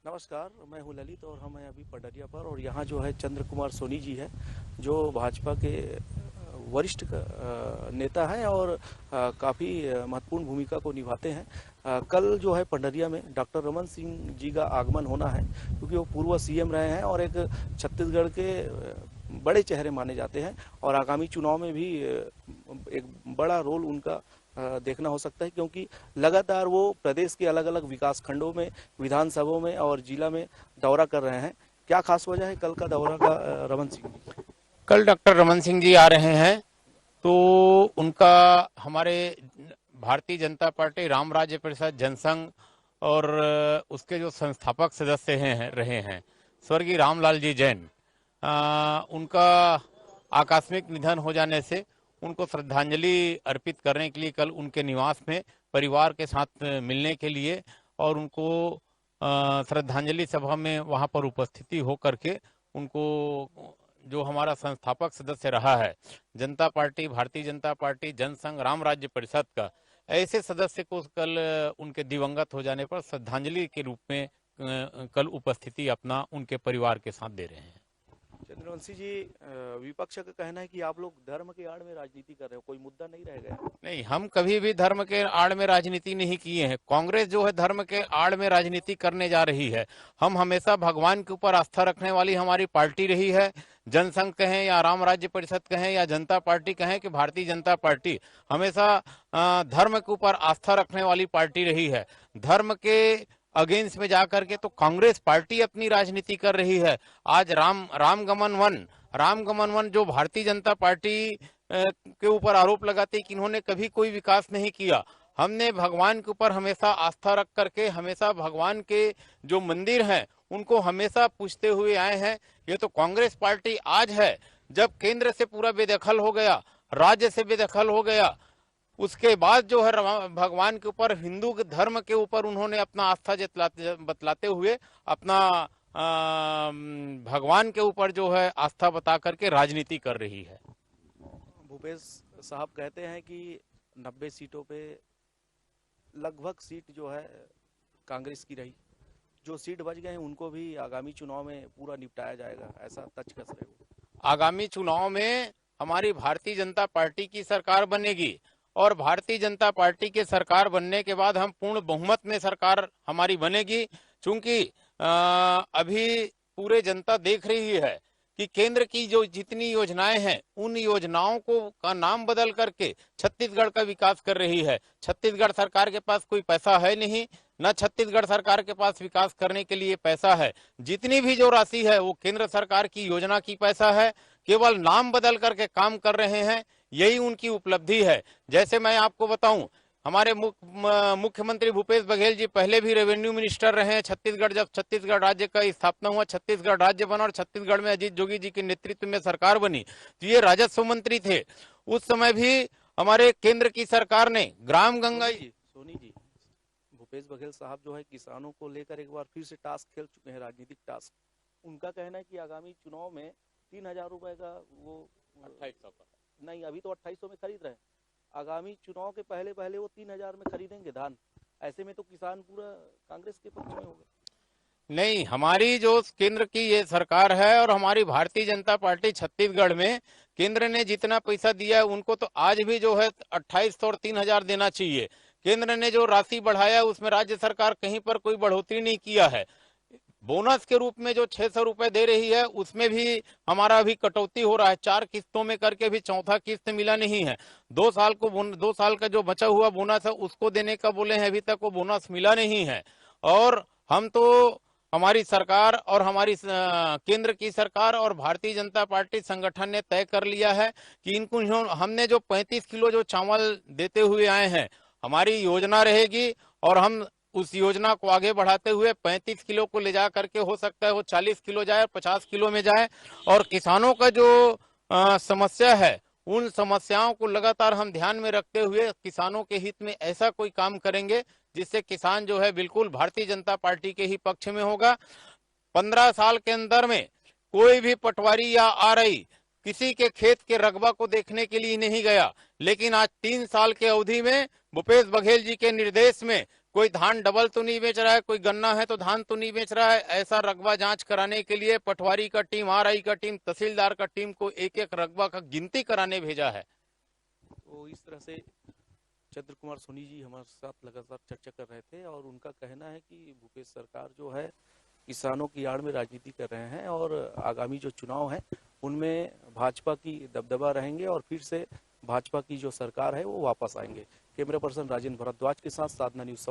नमस्कार, मैं हूं ललित और हम हैं अभी पडरिया पर। और यहाँ जो है चंद्र कुमार सोनी जी है, जो भाजपा के वरिष्ठ नेता हैं और काफ़ी महत्वपूर्ण भूमिका को निभाते हैं। कल जो है पडरिया में डॉक्टर रमन सिंह जी का आगमन होना है, क्योंकि वो पूर्व सीएम रहे हैं और एक छत्तीसगढ़ के बड़े चेहरे माने जाते हैं। और आगामी चुनाव में भी एक बड़ा रोल उनका देखना हो सकता है, क्योंकि लगातार वो प्रदेश के अलग अलग विकास खंडों में, विधानसभाओं में और जिला में दौरा कर रहे हैं। क्या खास वजह है कल का दौरा का रमन सिंह जी? कल डॉक्टर रमन सिंह जी आ रहे हैं, तो उनका हमारे भारतीय जनता पार्टी राम राज्य परिषद जनसंघ और उसके जो संस्थापक सदस्य रहे हैं स्वर्गीय रामलाल जी जैन, उनका आकस्मिक निधन हो जाने से उनको श्रद्धांजलि अर्पित करने के लिए कल उनके निवास में परिवार के साथ मिलने के लिए और उनको श्रद्धांजलि सभा में वहां पर उपस्थिति हो करके उनको जो हमारा संस्थापक सदस्य रहा है जनता पार्टी, भारतीय जनता पार्टी, जनसंघ, राम राज्य परिषद का, ऐसे सदस्य को कल उनके दिवंगत हो जाने पर श्रद्धांजलि के रूप में कल उपस्थिति अपना उनके परिवार के साथ दे रहे हैं। चंद्रवंशी जी, विपक्ष का कहना है कि आप लोग धर्म के आड़ में राजनीति कर रहे हो, कोई मुद्दा नहीं रह गया? नहीं, हम कभी भी धर्म के आड़ में राजनीति नहीं किए हैं। कांग्रेस जो है धर्म के आड़ में राजनीति करने जा रही है। हम हमेशा भगवान के ऊपर आस्था रखने वाली हमारी पार्टी रही है। जनसंघ कहें या राम राज्य परिषद कहें या जनता पार्टी कहें कि भारतीय जनता पार्टी हमेशा धर्म के ऊपर आस्था रखने वाली पार्टी रही है। धर्म के अगेंस्ट में जाकर के तो कांग्रेस पार्टी अपनी राजनीति कर रही है। आज रामगमन वन जो भारतीय जनता पार्टी के ऊपर आरोप लगाते कि इन्होंने कभी कोई विकास नहीं किया। हमने भगवान के ऊपर हमेशा आस्था रख करके हमेशा भगवान के जो मंदिर हैं उनको हमेशा पूछते हुए आए हैं। ये तो कांग्रेस पार्टी आज है, जब केंद्र से पूरा बेदखल हो गया, राज्य से बेदखल हो गया, उसके बाद जो है भगवान के ऊपर, हिंदू धर्म के ऊपर उन्होंने अपना आस्था बतलाते हुए अपना भगवान के ऊपर जो है आस्था बता करके राजनीति कर रही है। भूपेश साहब कहते हैं कि 90 सीटों पे लगभग सीट जो है कांग्रेस की रही, जो सीट बच गए हैं उनको भी आगामी चुनाव में पूरा निपटाया जाएगा, ऐसा तच कस रहे हो? आगामी चुनाव में हमारी भारतीय जनता पार्टी की सरकार बनेगी और भारतीय जनता पार्टी के सरकार बनने के बाद हम पूर्ण बहुमत में सरकार हमारी बनेगी। चूंकि अभी पूरे जनता देख रही है कि केंद्र की जो जितनी योजनाएं हैं उन योजनाओं को का नाम बदल करके छत्तीसगढ़ का विकास कर रही है। छत्तीसगढ़ सरकार के पास कोई पैसा है नहीं, न छत्तीसगढ़ सरकार के पास विकास करने के लिए पैसा है। जितनी भी जो राशि है वो केंद्र सरकार की योजना की पैसा है, केवल नाम बदल करके काम कर रहे हैं, यही उनकी उपलब्धि है। जैसे मैं आपको बताऊं, हमारे मुख्यमंत्री भूपेश बघेल जी पहले भी रेवेन्यू मिनिस्टर रहे हैं छत्तीसगढ़। जब छत्तीसगढ़ राज्य का स्थापना हुआ, छत्तीसगढ़ राज्य बना और छत्तीसगढ़ में अजीत जोगी जी के नेतृत्व में सरकार बनी, तो ये राजस्व मंत्री थे। उस समय भी हमारे केंद्र की सरकार ने ग्राम गंगा सोनी जी, भूपेश बघेल साहब जो है किसानों को लेकर एक बार फिर से टास्क खेल चुके हैं, राजनीतिक टास्क। उनका कहना है कि आगामी चुनाव में 3000 रुपए का वो 2800 का नहीं, अभी तो 2800 में खरीद रहे हैं, आगामी चुनाव के पहले पहले वो 3000 में खरीदेंगे धान। ऐसे में तो किसान पूरा कांग्रेस के पक्ष में होगा। नहीं, हमारी जो केंद्र की ये सरकार है और हमारी भारतीय जनता पार्टी छत्तीसगढ़ में केंद्र ने जितना पैसा दिया है उनको तो आज भी जो है 2800 और 3000 देना चाहिए। केंद्र ने जो राशि बढ़ाया उसमें राज्य सरकार कहीं पर कोई बढ़ोतरी नहीं किया है। बोनस के रूप में जो 600 रुपए दे रही है उसमें भी हमारा अभी कटौती हो रहा है। 4 किस्तों में करके भी चौथा किस्त मिला नहीं है। 2 साल का जो बचा हुआ बोनस है उसको देने का बोले हैं, अभी तक वो बोनस मिला नहीं है। और हम तो हमारी सरकार और हमारी केंद्र की सरकार और भारतीय जनता पार्टी संगठन ने तय कर लिया है कि इनको हमने जो 35 किलो जो चावल देते हुए आए हैं, हमारी योजना रहेगी और हम उस योजना को आगे बढ़ाते हुए 35 किलो को ले जा करके हो सकता है वो 40 किलो जाए, 50 किलो में जाए। और किसानों का जो समस्या है उन समस्याओं को लगातार हम ध्यान में रखते हुए किसानों के हित में ऐसा कोई काम करेंगे जिससे किसान जो है बिल्कुल भारतीय जनता पार्टी के ही पक्ष में होगा। 15 साल के अंदर में कोई भी पटवारी या आरआई किसी के खेत के रकबा को देखने के लिए नहीं गया, लेकिन आज 3 साल के अवधि में भूपेश बघेल जी के निर्देश में कोई धान डबल तो नहीं बेच रहा है, कोई गन्ना है तो धान तो नहीं बेच रहा है। ऐसा रकबा जांच कराने के लिए पटवारी का टीम, आरआई का टीम, तहसीलदार का टीम को एक एक रकबा का गिनती कराने भेजा है। तो इस तरह से चंद्र कुमार सोनी जी हमारे साथ लगातार चर्चा कर रहे थे और उनका कहना है कि भूपेश सरकार जो है किसानों की आड़ में राजनीति कर रहे हैं और आगामी जो चुनाव है उनमें भाजपा की दबदबा रहेंगे और फिर से भाजपा की जो सरकार है वो वापस आएंगे। कैमरा पर्सन राजेंद्र भारद्वाज के साथ साधना न्यूज।